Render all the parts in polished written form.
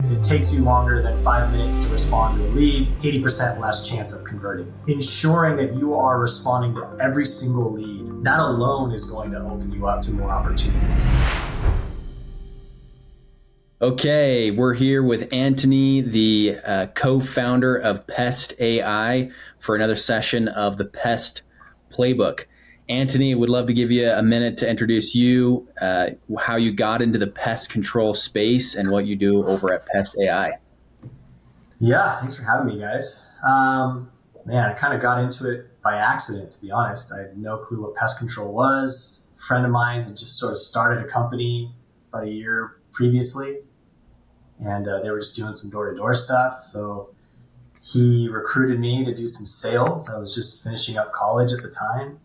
if it takes you longer than 5 minutes to respond to a lead, 80% less chance of converting. Ensuring that you are responding to every single lead, that alone is going to open you up to more opportunities. Okay, we're here with Antony, the co-founder of Pest AI, for another session of the Pest Playbook. Antony, would love to give you a minute to introduce you, how you got into the pest control space, and what you do over at Pest AI. Yeah, thanks for having me, guys. I kind of got into it by accident, to be honest. I had no clue what pest control was. A friend of mine had just sort of started a company about a year previously, and they were just doing some door-to-door stuff. So he recruited me to do some sales. I was just finishing up college at the time.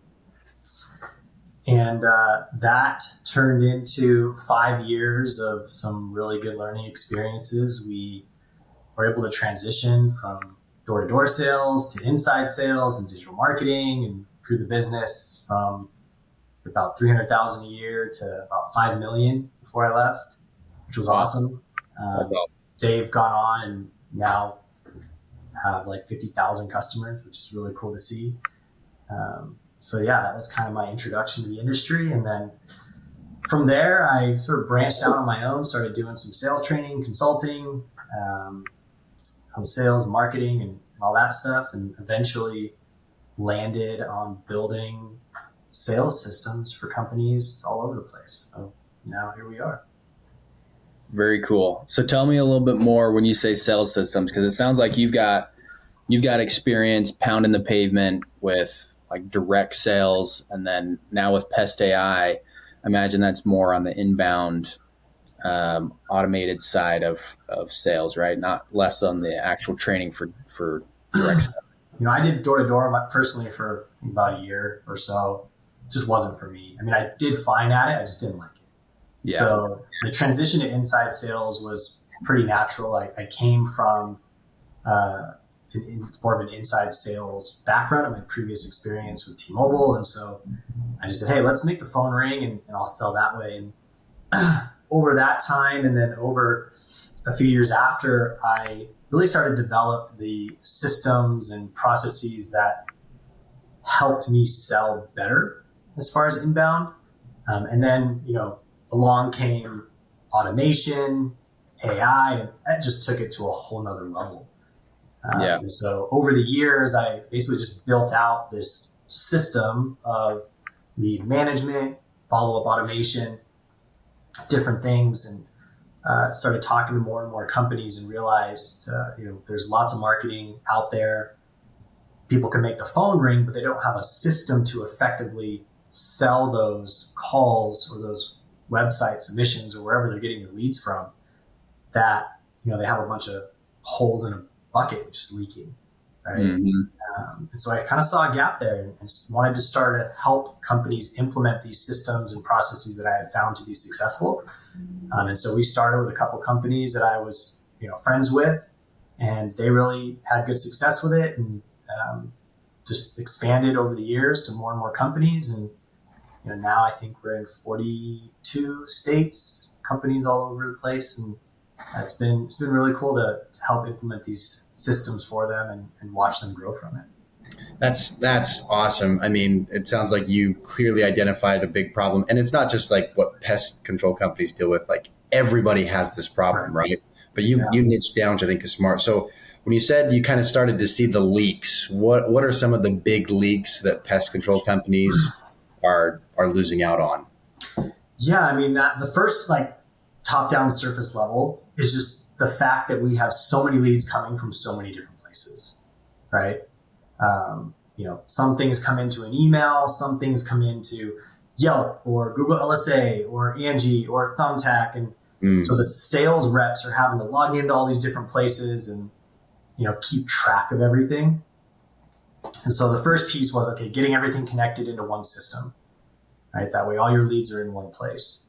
And that turned into 5 years of some really good learning experiences. We were able to transition from door-to-door sales to inside sales and digital marketing, and grew the business from about $300,000 a year to about $5 million before I left, which was awesome. That's awesome. They've gone on and now have like 50,000 customers, which is really cool to see. So yeah, that was kind of my introduction to the industry. And then from there, I sort of branched out on my own, started doing some sales training, consulting, on sales, marketing, and all that stuff. And eventually landed on building sales systems for companies all over the place. So now here we are. Very cool. So tell me a little bit more when you say sales systems, because it sounds like you've got experience pounding the pavement with like direct sales, and then now with Pest AI, I imagine that's more on the inbound automated side of sales, right? Not less on the actual training for direct sales. I did door-to-door personally for about a year or so. It just wasn't for me. I mean, I did fine at it. I just didn't like it. Yeah. So the transition to inside sales was pretty natural. I came from more of an inside sales background in my previous experience with T-Mobile. And so I just said, hey, let's make the phone ring and I'll sell that way. And over that time, and then over a few years after, I really started to develop the systems and processes that helped me sell better as far as inbound. And then, along came automation, AI, and that just took it to a whole nother level. And so over the years, I basically just built out this system of lead management, follow-up automation, different things, and started talking to more and more companies and realized, there's lots of marketing out there. People can make the phone ring, but they don't have a system to effectively sell those calls or those website submissions or wherever they're getting their leads from, that, they have a bunch of holes in a bucket, which is leaking, right? Mm-hmm. And so I kind of saw a gap there and wanted to start to help companies implement these systems and processes that I had found to be successful. And so we started with a couple companies that I was, friends with, and they really had good success with it, and just expanded over the years to more and more companies. And now I think we're in 42 states, companies all over the place, and it's been really cool to help implement these systems for them and watch them grow from it. That's awesome. I mean, it sounds like you clearly identified a big problem, and it's not just like what pest control companies deal with. Like everybody has this problem, right? But you niched down, which I think is smart. So when you said you kind of started to see the leaks, what are some of the big leaks that pest control companies are losing out on? Yeah, I mean, that the first top-down surface level is just the fact that we have so many leads coming from so many different places, right? Some things come into an email, some things come into Yelp or Google LSA or Angi or Thumbtack. And so the sales reps are having to log into all these different places and, keep track of everything. And so the first piece was, getting everything connected into one system, right? That way all your leads are in one place.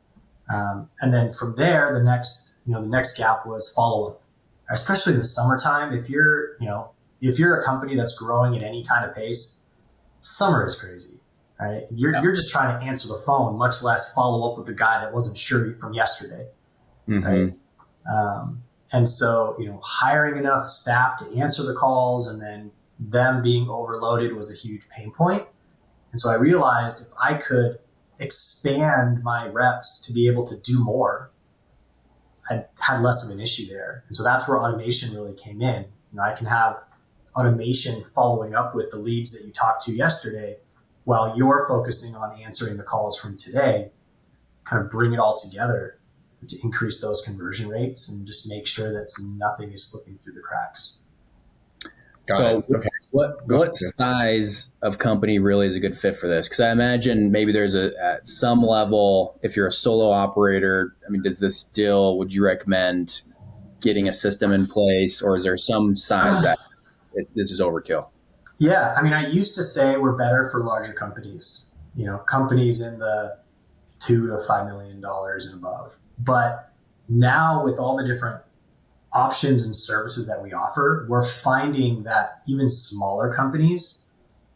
And then from there, the next gap was follow-up, especially in the summertime. If you're a company that's growing at any kind of pace, summer is crazy, right? You're just trying to answer the phone, much less follow up with the guy that wasn't sure from yesterday, right? And so, hiring enough staff to answer the calls and then them being overloaded was a huge pain point. And so I realized if I could expand my reps to be able to do more, I had less of an issue there. And so that's where automation really came in. I can have automation following up with the leads that you talked to yesterday while you're focusing on answering the calls from today, kind of bring it all together to increase those conversion rates and just make sure that nothing is slipping through the cracks. Got it. Okay. What size of company really is a good fit for this? Because I imagine maybe there's at some level, if you're a solo operator, I mean, would you recommend getting a system in place, or is there some size that this is overkill? Yeah. I mean, I used to say we're better for larger companies, companies in the $2 to $5 million and above. But now with all the different options and services that we offer, we're finding that even smaller companies,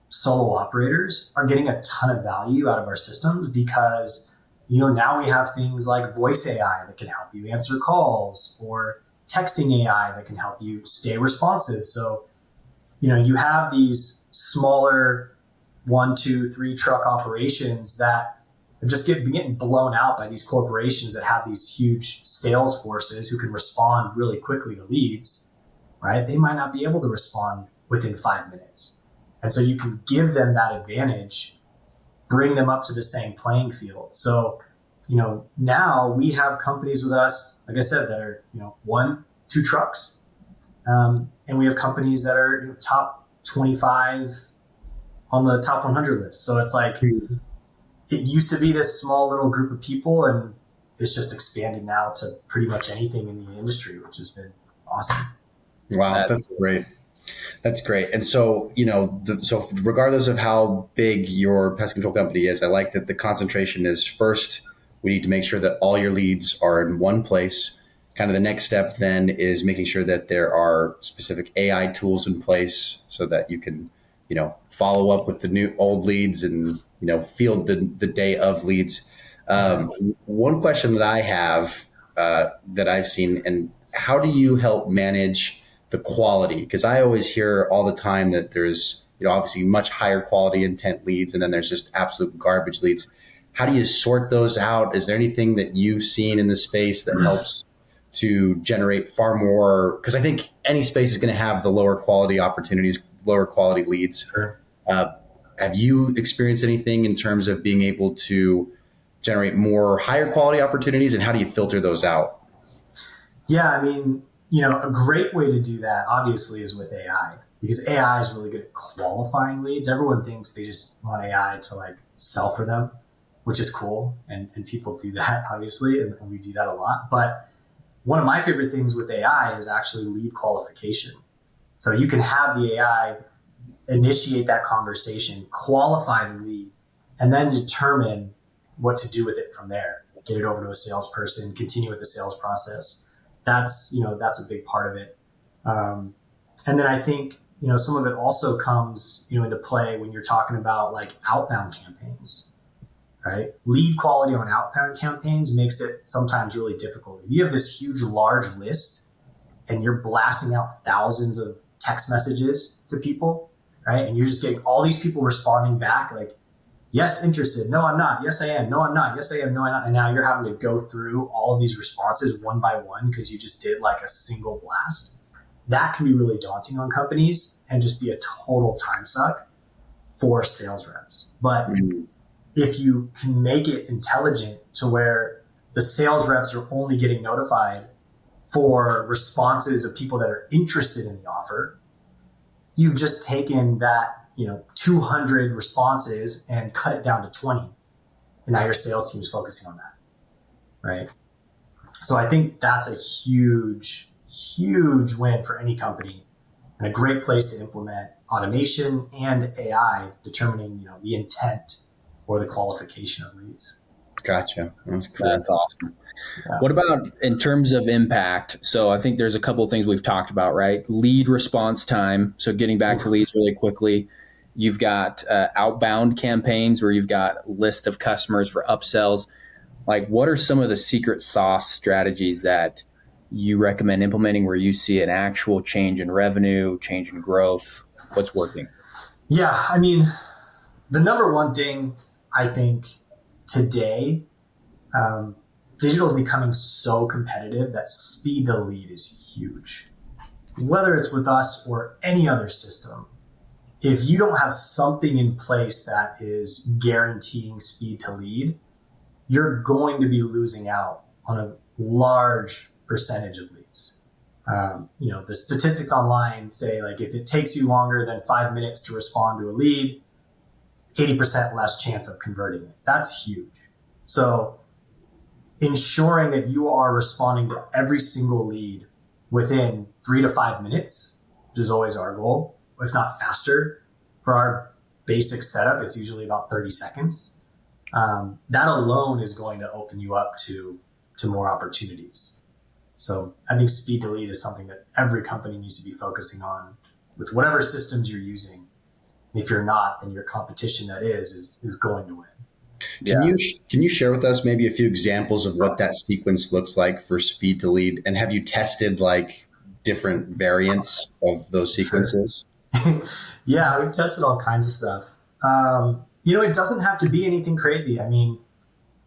solo operators, are getting a ton of value out of our systems because, now we have things like voice AI that can help you answer calls, or texting AI that can help you stay responsive. So, you have these smaller 1, 2, 3 truck operations that just getting blown out by these corporations that have these huge sales forces who can respond really quickly to leads, right? They might not be able to respond within 5 minutes. And so you can give them that advantage, bring them up to the same playing field. So, now we have companies with us, like I said, that are, 1, 2 trucks. And we have companies that are top 25 on the top 100 list. So it's like, it used to be this small little group of people, and it's just expanded now to pretty much anything in the industry, which has been awesome. Wow, that's great. That's great. And so, so regardless of how big your pest control company is, I like that the concentration is first, we need to make sure that all your leads are in one place. Kind of the next step then is making sure that there are specific AI tools in place so that you can, follow up with the old leads and, field the day of leads. One question that I have that I've seen, and how do you help manage the quality? Because I always hear all the time that there's, obviously much higher quality intent leads, and then there's just absolute garbage leads. How do you sort those out? Is there anything that you've seen in the space that helps to generate far more? Because I think any space is going to have the lower quality opportunities, lower quality leads. Sure. Have you experienced anything in terms of being able to generate more higher quality opportunities, and how do you filter those out? Yeah, I mean, a great way to do that obviously is with AI, because AI is really good at qualifying leads. Everyone thinks they just want AI to sell for them, which is cool. And people do that obviously. And we do that a lot. But one of my favorite things with AI is actually lead qualification. So you can have the AI initiate that conversation, qualify the lead, and then determine what to do with it from there. Get it over to a salesperson, continue with the sales process. That's a big part of it. And then I think, some of it also comes, into play when you're talking about outbound campaigns, right? Lead quality on outbound campaigns makes it sometimes really difficult. If you have this huge, large list and you're blasting out thousands of text messages to people, right? And you're just getting all these people responding back yes, interested. No, I'm not. Yes, I am. No, I'm not. Yes, I am. No, I'm not. And now you're having to go through all of these responses one by one because you just did a single blast. That can be really daunting on companies and just be a total time suck for sales reps. But if you can make it intelligent to where the sales reps are only getting notified for responses of people that are interested in the offer, you've just taken that 200 responses and cut it down to 20. And now your sales team is focusing on that, right? So I think that's a huge, huge win for any company and a great place to implement automation and AI determining, the intent or the qualification of leads. Gotcha. That's cool. That's awesome. Yeah. What about in terms of impact? So I think there's a couple of things we've talked about, right? Lead response time. So getting back to leads really quickly. You've got outbound campaigns where you've got a list of customers for upsells. What are some of the secret sauce strategies that you recommend implementing where you see an actual change in revenue, change in growth? What's working? Yeah, I mean, the number one thing I think today, digital is becoming so competitive that speed to lead is huge. Whether it's with us or any other system, if you don't have something in place that is guaranteeing speed to lead, you're going to be losing out on a large percentage of leads. The statistics online say, like, if it takes you longer than 5 minutes to respond to a lead, 80% less chance of converting it. That's huge. So ensuring that you are responding to every single lead within 3 to 5 minutes, which is always our goal, if not faster. For our basic setup, it's usually about 30 seconds. That alone is going to open you up to more opportunities. So I think speed to lead is something that every company needs to be focusing on with whatever systems you're using. If you're not, then your competition that is going to win. Can you share with us maybe a few examples of what that sequence looks like for speed to lead? And have you tested like different variants of those sequences? Sure. Yeah, we've tested all kinds of stuff. It doesn't have to be anything crazy. I mean,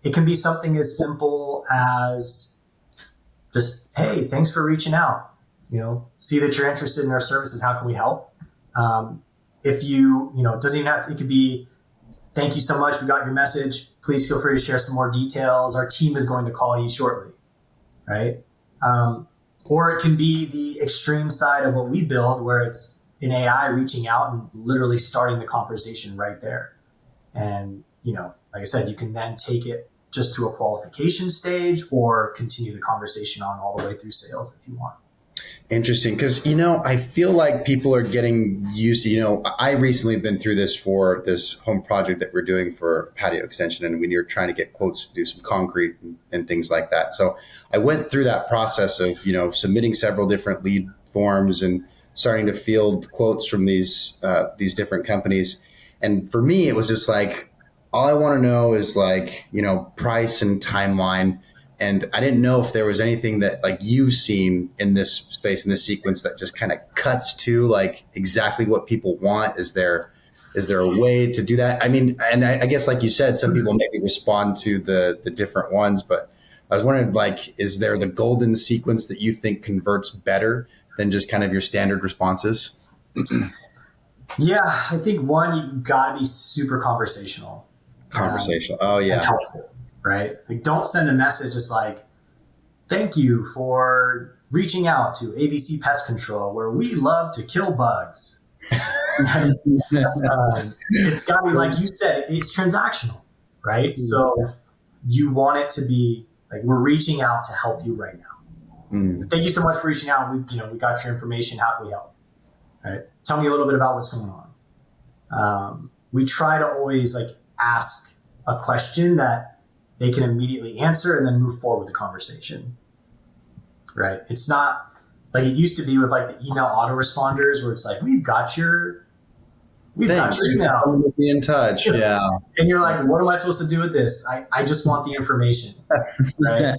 it can be something as simple as just, hey, thanks for reaching out. See that you're interested in our services. How can we help? If it doesn't even have to, it could be, thank you so much. We got your message. Please feel free to share some more details. Our team is going to call you shortly, right? Or it can be the extreme side of what we build, where it's an AI reaching out and literally starting the conversation right there. And, like I said, you can then take it just to a qualification stage or continue the conversation on all the way through sales if you want. Interesting. Because, I feel like people are getting used to, I recently been through this for this home project that we're doing for patio extension. And when you're trying to get quotes to do some concrete and things like that. So I went through that process of, submitting several different lead forms and starting to field quotes from these different companies. And for me, it was just like, all I want to know is like, price and timeline. And I didn't know if there was anything that like you've seen in this space, in this sequence, that just kind of cuts to like exactly what people want. Is there a way to do that? I mean, and I guess like you said, some people maybe respond to the different ones, but I was wondering, like, is there the golden sequence that you think converts better than just kind of your standard responses? Yeah, I think one, you got to be super conversational. Oh yeah. And helpful. Right? Like, don't send a message just like, thank you for reaching out to ABC Pest Control, where we love to kill bugs. It's got to be, like you said, it's transactional, right? So you want it to be like, we're reaching out to help you right now. Thank you so much for reaching out. We got your information. How can we help? Right? Tell me a little bit about what's going on. We try to always like ask a question that they can immediately answer and then move forward with the conversation, right? It's not like it used to be with like the email autoresponders where it's like, we've got your email. We'll be in touch. Yeah. And you're like, what am I supposed to do with this? I just want the information, right?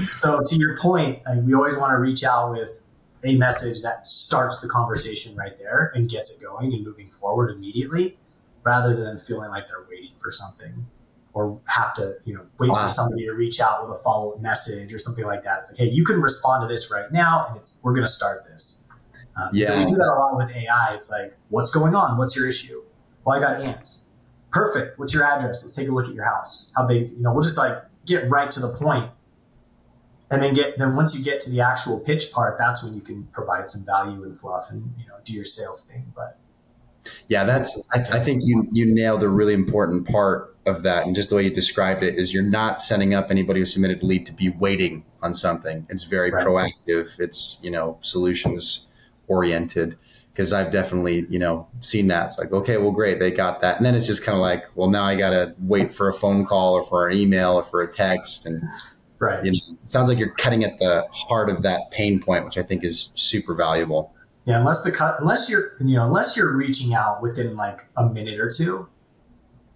So to your point, we always want to reach out with a message that starts the conversation right there and gets it going and moving forward immediately, rather than feeling like they're waiting for something. Or have to, wait for somebody to reach out with a follow-up message or something like that. It's like, hey, you can respond to this right now, and we're going to start this. So we do that a lot with AI. It's like, what's going on? What's your issue? Well, I got ants. Perfect. What's your address? Let's take a look at your house. How big is it? We'll just like get right to the point. And then once you get to the actual pitch part, that's when you can provide some value and fluff and, do your sales thing. But yeah, I think you nailed a really important part of that. And just the way you described it is, you're not setting up anybody who submitted a lead to be waiting on something. It's very proactive. It's, solutions oriented, because I've definitely, seen that. It's like, okay, well, great. They got that. And then it's just kind of like, well, now I got to wait for a phone call or for an email or for a text. And, it sounds like you're cutting at the heart of that pain point, which I think is super valuable. Yeah. Unless you're reaching out within like a minute or two,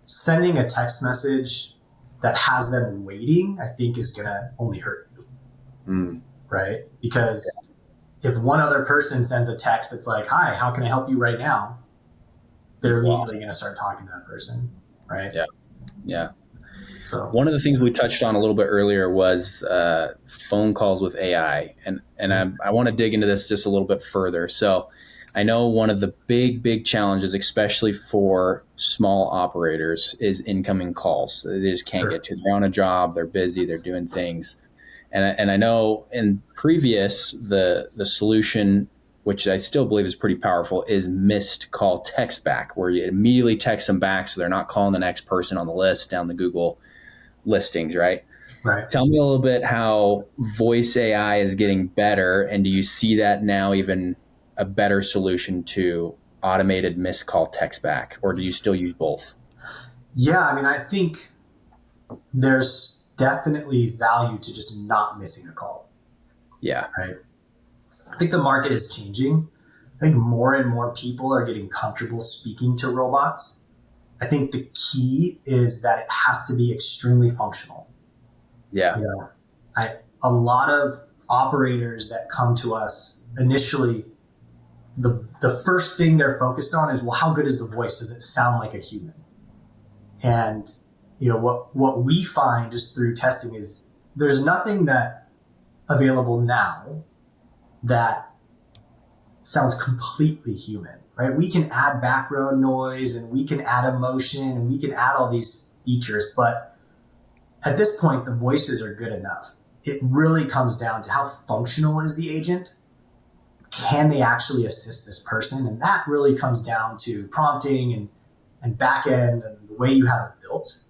sending a text message that has them waiting, I think, is going to only hurt you. right? Because if one other person sends a text that's like, "Hi, how can I help you right now?" They're immediately going to start talking to that person, right? Yeah. Yeah. So one of the things we touched on a little bit earlier was phone calls with AI, and I want to dig into this just a little bit further. So I know one of the big challenges, especially for small operators, is incoming calls. They just can't get to. They're on a job, they're busy, they're doing things, and I know in previous the solution, which I still believe is pretty powerful, is missed call text back, where you immediately text them back so they're not calling the next person on the list down the Google listings, right? Right. Tell me a little bit how voice AI is getting better, and do you see that now even a better solution to automated missed call text back, or do you still use both? Yeah, I mean, I think there's definitely value to just not missing a call. Yeah. Right. I think the market is changing. I think more and more people are getting comfortable speaking to robots. I think the key is that it has to be extremely functional. Yeah. You know, a lot of operators that come to us initially, the first thing they're focused on is, well, how good is the voice? Does it sound like a human? And you know what we find just through testing is there's nothing that available now that sounds completely human, right? We can add background noise and we can add emotion and we can add all these features, but at this point, the voices are good enough. It really comes down to how functional is the agent? Can they actually assist this person? And that really comes down to prompting and back end and the way you have it built.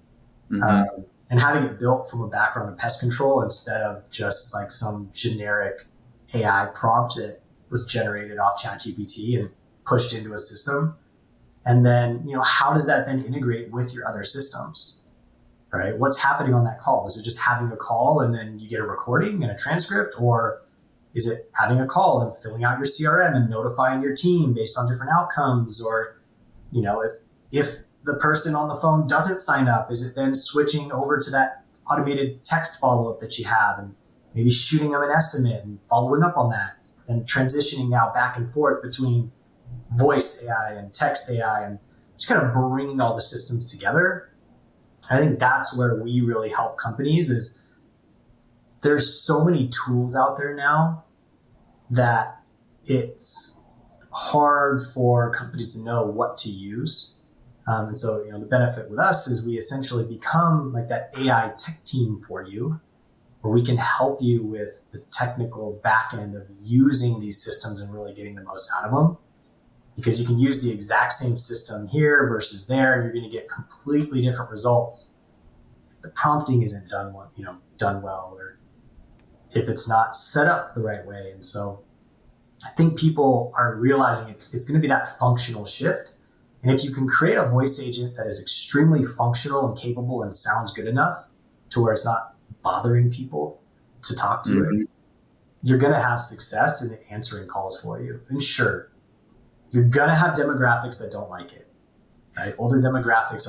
Mm-hmm. And having it built from a background of pest control instead of just like some generic AI prompt that was generated off ChatGPT and pushed into a system. And then, you know, how does that then integrate with your other systems, right? What's happening on that call? Is it just having a call and then you get a recording and a transcript? Or is it having a call and filling out your CRM and notifying your team based on different outcomes? Or, you know, if the person on the phone doesn't sign up, is it then switching over to that automated text follow-up that you have and maybe shooting them an estimate and following up on that and transitioning now back and forth between voice AI and text AI and just kind of bringing all the systems together? I think that's where we really help companies is there's so many tools out there now that it's hard for companies to know what to use. And so, you know, the benefit with us is we essentially become like that AI tech team for you, where we can help you with the technical back end of using these systems and really getting the most out of them. Because you can use the exact same system here versus there, and you're going to get completely different results. The prompting isn't done well, or if it's not set up the right way. And so I think people are realizing it's going to be that functional shift. And if you can create a voice agent that is extremely functional and capable and sounds good enough to where it's not bothering people to talk to it, you're going to have success in answering calls for you. And sure, you're going to have demographics that don't like it, right? Older demographics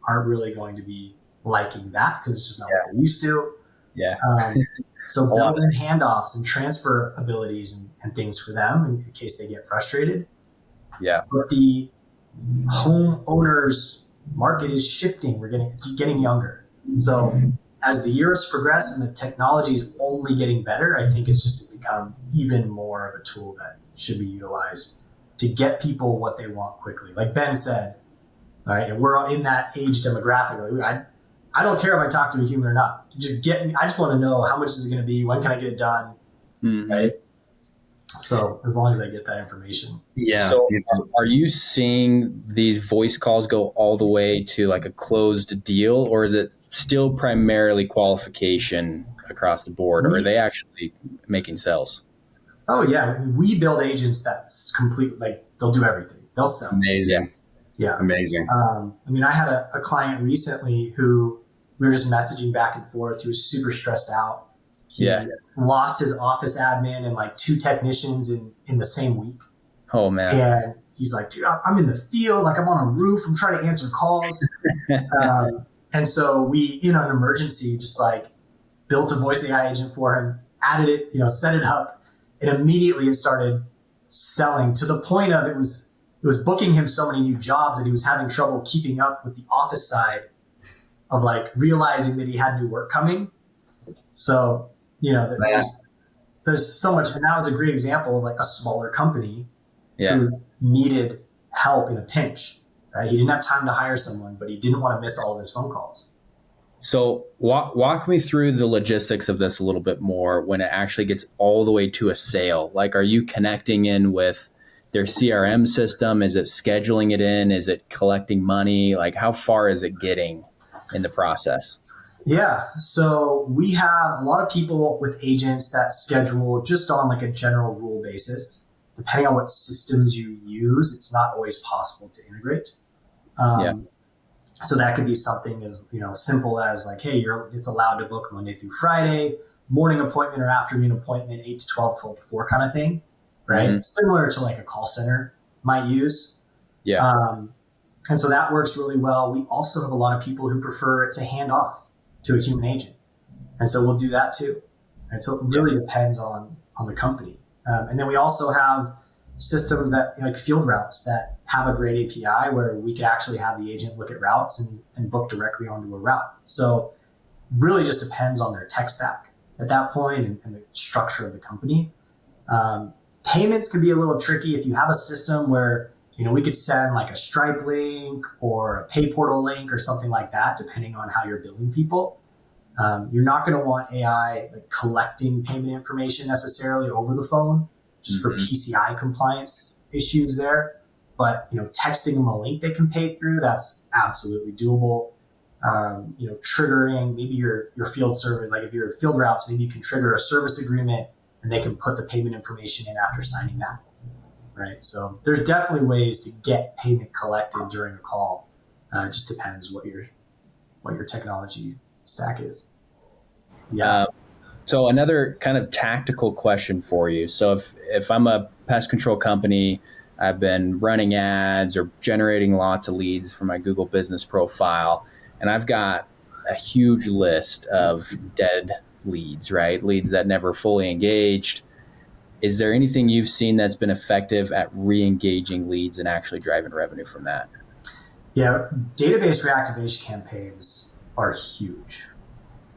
aren't really going to be liking that because it's just not what they're used to. Yeah. So building handoffs and transfer abilities and things for them in case they get frustrated. Yeah. But the homeowners market is shifting. It's getting younger. So as the years progress and the technology is only getting better, I think it's just become even more of a tool that should be utilized to get people what they want quickly. Like Ben said, all right, and we're in that age demographic. I don't care if I talk to a human or not. I just want to know how much is it going to be? When can I get it done? Mm-hmm. Right. So as long as I get that information. Yeah. So are you seeing these voice calls go all the way to like a closed deal, or is it still primarily qualification across the board, or are they actually making sales? Oh yeah. We build agents that's complete, like they'll do everything. They'll sell. Amazing. Yeah. Amazing. I mean, I had a client recently who we were just messaging back and forth. He was super stressed out. He lost his office admin and like 2 technicians in the same week. Oh man. And he's like, dude, I'm in the field. Like I'm on a roof. I'm trying to answer calls. And so we, in an emergency, just like built a voice AI agent for him, added it, set it up, and immediately it started selling to the point of it was booking him so many new jobs that he was having trouble keeping up with the office side of like realizing that he had new work coming. So, there's so much, and that was a great example of like a smaller company who needed help in a pinch, right? He didn't have time to hire someone, but he didn't want to miss all of his phone calls. So walk me through the logistics of this a little bit more when it actually gets all the way to a sale. Like, are you connecting in with their CRM system? Is it scheduling it in? Is it collecting money? Like, how far is it getting in the process? Yeah. So we have a lot of people with agents that schedule just on like a general rule basis. Depending on what systems you use, it's not always possible to integrate. So that could be something as simple as like, hey, it's allowed to book Monday through Friday, morning appointment or afternoon appointment, 8 to 12, 12 to 4 kind of thing, right? Mm-hmm. Similar to like a call center might use. Yeah. And so that works really well. We also have a lot of people who prefer it to hand off to a human agent, and so we'll do that too. And so it really depends on the company. And then we also have systems that like field routes that have a great API where we could actually have the agent look at routes and book directly onto a route. So really just depends on their tech stack at that point and the structure of the company. Payments can be a little tricky if you have a system where, we could send like a Stripe link or a pay portal link or something like that, depending on how you're billing people. You're not going to want AI like collecting payment information necessarily over the phone, just for PCI compliance issues there. But, texting them a link they can pay through, that's absolutely doable. Triggering maybe your field service, like if you're field routes, maybe you can trigger a service agreement and they can put the payment information in after signing that. Right. So there's definitely ways to get payment collected during a call. It just depends what your technology stack is. Yeah. So another kind of tactical question for you. So if I'm a pest control company, I've been running ads or generating lots of leads for my Google business profile, and I've got a huge list of dead leads, right? Leads that never fully engaged. Is there anything you've seen that's been effective at re-engaging leads and actually driving revenue from that? Yeah, database reactivation campaigns are huge.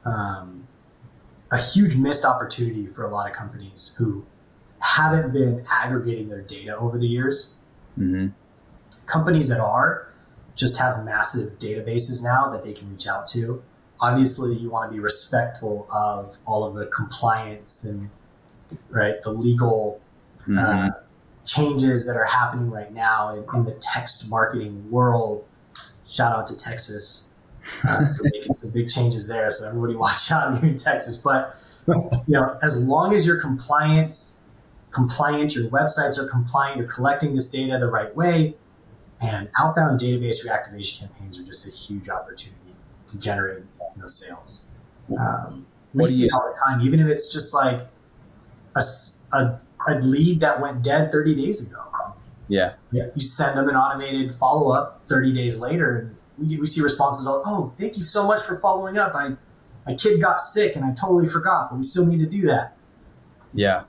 A huge missed opportunity for a lot of companies who haven't been aggregating their data over the years. Mm-hmm. Companies that are just have massive databases now that they can reach out to. Obviously, you want to be respectful of all of the compliance and the legal changes that are happening right now in the text marketing world. Shout out to Texas for making some big changes there. So everybody watch out if you're in Texas. But as long as you're compliant, your websites are compliant, you're collecting this data the right way, and outbound database reactivation campaigns are just a huge opportunity to generate sales. We see it all the time, even if it's just like a lead that went dead 30 days ago. Yeah. You send them an automated follow-up 30 days later, and we see responses of, oh, thank you so much for following up. My kid got sick and I totally forgot, but we still need to do that. Yeah.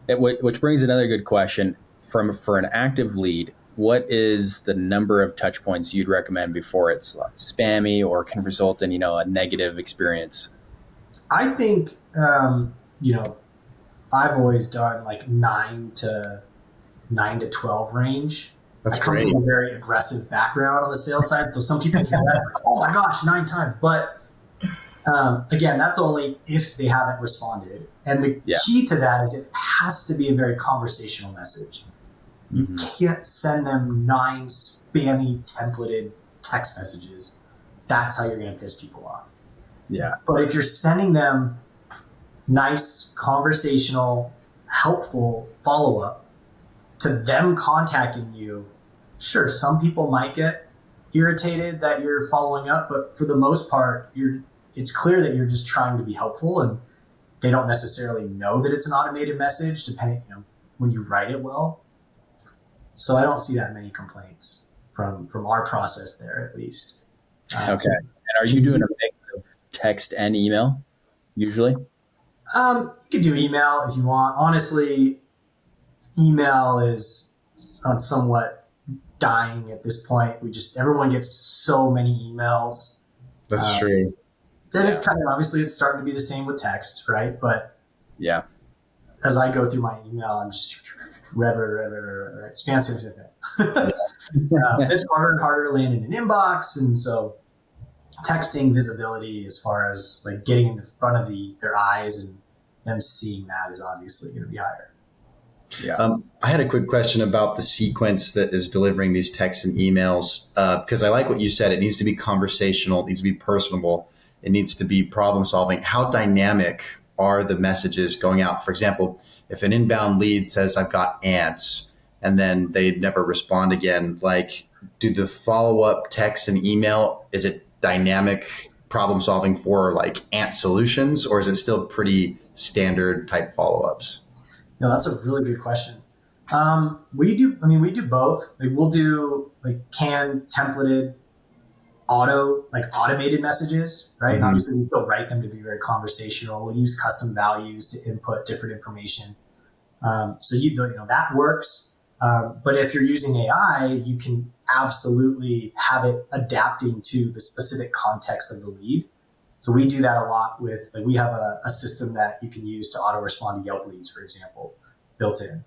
Which brings another good question. For an active lead, what is the number of touch points you'd recommend before it's spammy or can result in, a negative experience? I think, I've always done like 9 to 12 range. That's I come great. from a very aggressive background on the sales side. So some people hear that, like, oh my gosh, 9 times. But again, that's only if they haven't responded. And the key to that is it has to be a very conversational message. You can't send them 9 spammy templated text messages. That's how you're going to piss people off. Yeah. But if you're sending them nice, conversational, helpful follow-up to them contacting you, sure, some people might get irritated that you're following up, but for the most part, it's clear that you're just trying to be helpful, and they don't necessarily know that it's an automated message, depending, when you write it well. So I don't see that many complaints from our process there, at least. Okay. And are you doing a mix of text and email usually? You could do email if you want. Honestly, email is somewhat dying at this point. Everyone gets so many emails. That's true. Then it's kind of, obviously it's starting to be the same with text, right? But Yeah. as I go through my email, I'm just read, spam. It's harder and harder to land in an inbox. And so texting visibility, as far as like getting in the front of their eyes and them seeing that, is obviously going to be higher. Yeah. I had a quick question about the sequence that is delivering these texts and emails, because I like what you said. It needs to be conversational. It needs to be personable. It needs to be problem solving. How dynamic are the messages going out? For example, if an inbound lead says, I've got ants, and then they never respond again, like, do the follow-up text and email, is it dynamic problem solving for like ant solutions, or is it still pretty standard type follow-ups? No, that's a really good question. We do both. Like, we'll do like canned templated automated messages, right? And obviously we still write them to be very conversational. We'll use custom values to input different information. So that works. But if you're using AI, you can absolutely have it adapting to the specific context of the lead. So we do that a lot with, like, we have a system that you can use to auto respond to Yelp leads, for example, built in.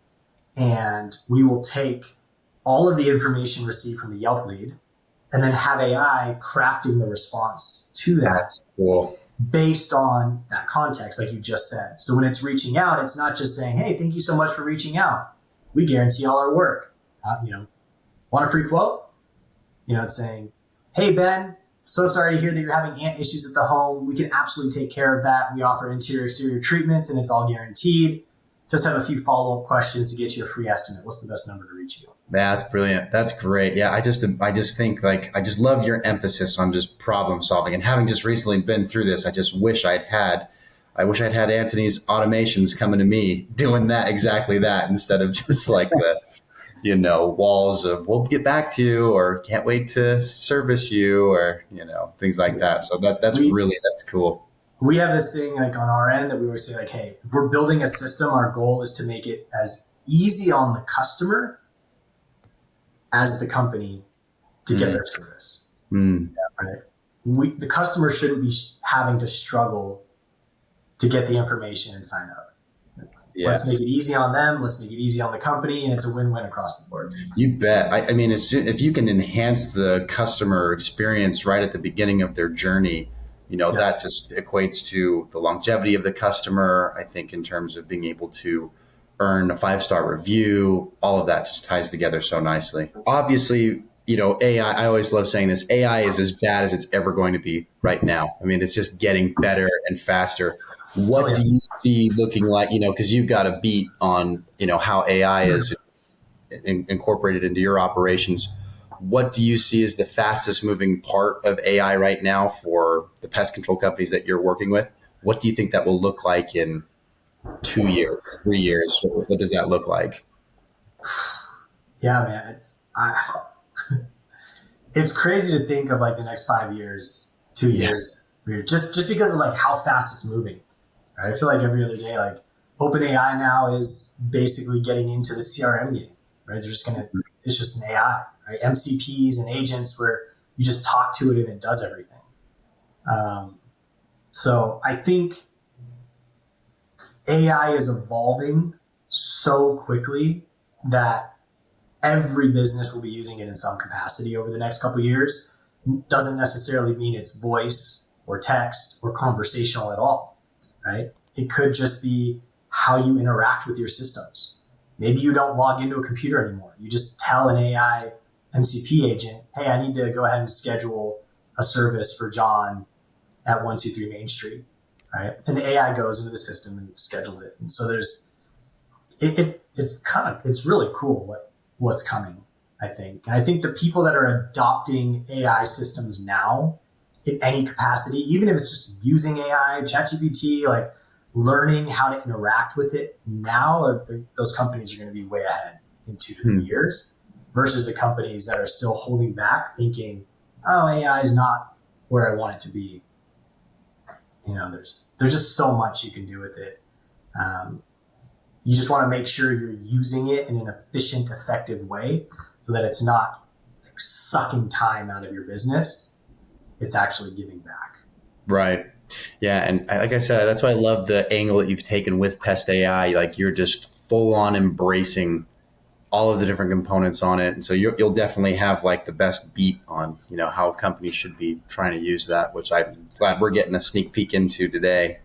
And we will take all of the information received from the Yelp lead and then have AI crafting the response to that. That's cool. Based on that context, like you just said. So when it's reaching out, it's not just saying, hey, thank you so much for reaching out. We guarantee all our work. Want a free quote? It's saying, hey, Ben, so sorry to hear that you're having ant issues at the home. We can absolutely take care of that. We offer interior, exterior treatments, and it's all guaranteed. Just have a few follow-up questions to get you a free estimate. What's the best number to reach you? That's brilliant. That's great. Yeah, I just think, like, I just love your emphasis on just problem solving. And having just recently been through this, I wish I'd had Antony's automations coming to me doing exactly that, instead of just like the walls of we'll get back to you, or can't wait to service you, or things like that. So that's cool. We have this thing like on our end that we always say, like, hey, if we're building a system, our goal is to make it as easy on the customer as the company to get their service. Right? The customer shouldn't be having to struggle to get the information and sign up. Yes. Let's make it easy on them. Let's make it easy on the company, and it's a win-win across the board. You bet. I mean, if you can enhance the customer experience right at the beginning of their journey, that just equates to the longevity of the customer. I think in terms of being able to earn a 5-star review, all of that just ties together so nicely. Obviously, AI, I always love saying this, AI is as bad as it's ever going to be right now. I mean, it's just getting better and faster. What do you see looking like, because you've got a beat on, how AI is incorporated into your operations. What do you see as the fastest moving part of AI right now for the pest control companies that you're working with? What do you think that will look like in 2 years, 3 years? What does that look like? Yeah, man, it's crazy to think of like the next 5 years, 2 years, 3 years, just because of like how fast it's moving. Right? I feel like every other day, like OpenAI now is basically getting into the CRM game, right? It's just an AI, right? MCPs and agents where you just talk to it and it does everything. So I think AI is evolving so quickly that every business will be using it in some capacity over the next couple of years. Doesn't necessarily mean it's voice or text or conversational at all, right? It could just be how you interact with your systems. Maybe you don't log into a computer anymore. You just tell an AI MCP agent, hey, I need to go ahead and schedule a service for John at 123 Main Street, right? And the AI goes into the system and schedules it. And so it's really cool what's coming, I think. And I think the people that are adopting AI systems now in any capacity, even if it's just using AI, ChatGPT, like learning how to interact with it now, those companies are going to be way ahead in 2 to 3 years versus the companies that are still holding back thinking, oh, AI is not where I want it to be. there's just so much you can do with it. You just want to make sure you're using it in an efficient, effective way so that it's not like sucking time out of your business. It's actually giving back. Right. Yeah. And like I said, that's why I love the angle that you've taken with Pest AI. Like you're just full on embracing all of the different components on it. And so you'll definitely have like the best beat on, how companies should be trying to use that, which I'm glad we're getting a sneak peek into today.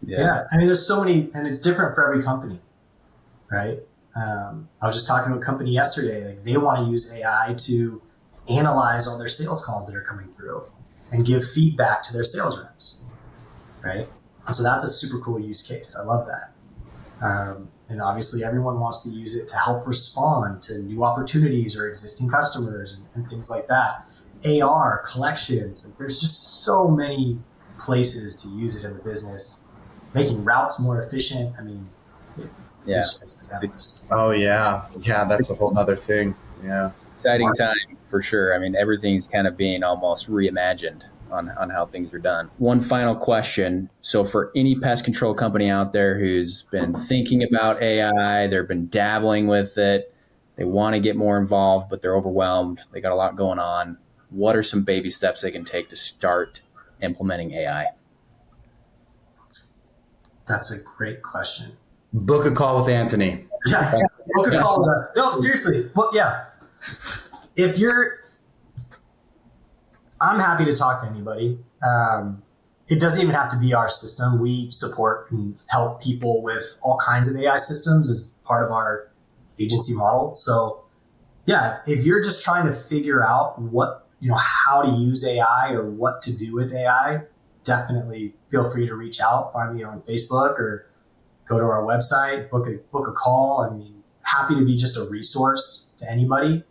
Yeah. I mean, there's so many, and it's different for every company, right? I was just talking to a company yesterday, like they want to use AI to analyze all their sales calls that are coming through and give feedback to their sales reps, right? So that's a super cool use case. I love that. And obviously everyone wants to use it to help respond to new opportunities or existing customers and things like that. AR, collections, like there's just so many places to use it in the business, making routes more efficient. I mean, Oh yeah. Yeah. That's a whole other thing. Yeah. Exciting time for sure. I mean, everything's kind of being almost reimagined on how things are done. One final question. So for any pest control company out there who's been thinking about AI, they've been dabbling with it, they want to get more involved, but they're overwhelmed, they got a lot going on, what are some baby steps they can take to start implementing AI? That's a great question. Book a call with Antony. Yeah, book a call with us. No, seriously. But yeah, I'm happy to talk to anybody. It doesn't even have to be our system. We support and help people with all kinds of AI systems as part of our agency model. So yeah, if you're just trying to figure out how to use AI or what to do with AI, definitely feel free to reach out, find me on Facebook or go to our website, book a call. I mean, happy to be just a resource to anybody.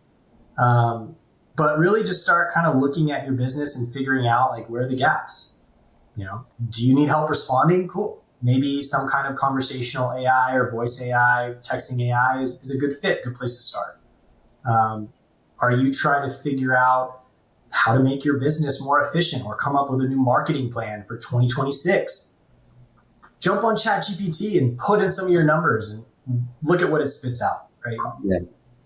But really just start kind of looking at your business and figuring out like where are the gaps. Do you need help responding? Cool. Maybe some kind of conversational AI or voice AI, texting AI is a good fit, good place to start. Are you trying to figure out how to make your business more efficient or come up with a new marketing plan for 2026? Jump on ChatGPT and put in some of your numbers and look at what it spits out, right? Yeah.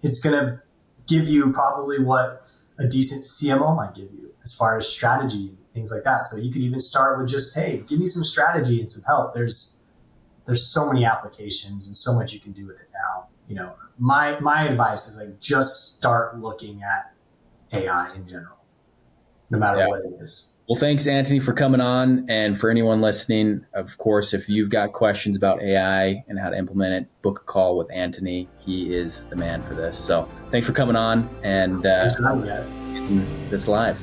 It's going to give you probably what a decent CMO might give you as far as strategy and things like that. So you could even start with just, hey, give me some strategy and some help. There's so many applications and so much you can do with it now. My advice is like, just start looking at AI in general, no matter what it is. Well, thanks, Antony, for coming on. And for anyone listening, of course, if you've got questions about AI and how to implement it, book a call with Antony. He is the man for this. So thanks for coming on and thanks for having me, guys. getting this live.